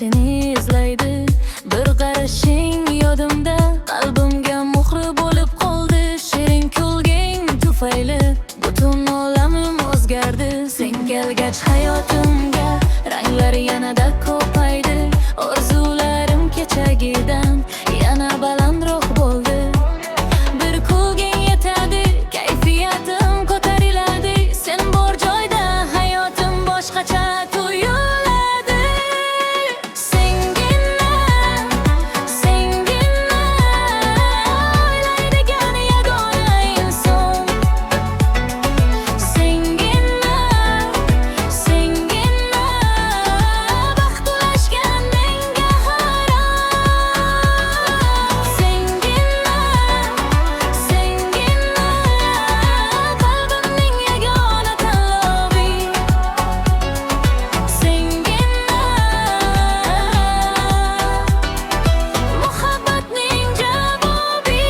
seni izlaydi. Bir qarashing yodimda, qalbimga muhr bo'lib qoldi. Shirin kulging tufayli butun olamim o'zgardi. Sen kelgach hayotimga ranglar yanada ko'paydi. Orzularim kechagidan yana balandroq bo'ldi. Bir kulging yetadi, kayfiyatim ko'tariladi. Sen bor joyda hayotim boshqacha tuyuladi. Sengina o'ylaydigan yagona inson. Sengina baxt ulashgan menga harom. Sengina qalbimning yagona tanlovi. Sengina muhabbatning javobi.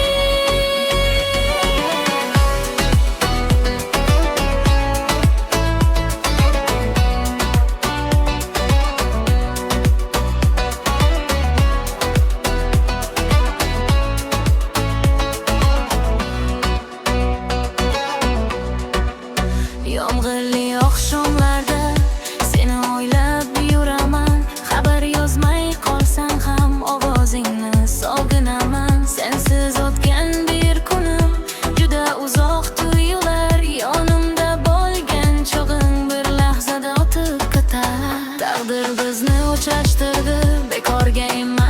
Yomg'irli oqshomlarda seni o'ylab yuraman. Xabar yozmay qolsang ham ovozingni sog'inaman. Sensiz o'tgan bir kunim juda uzoq tuyular. Yonimda bo'lgan chog'ing bir lahzada o'tib ketar. Taqdir bizni o'chashtirdi, bekorga emas.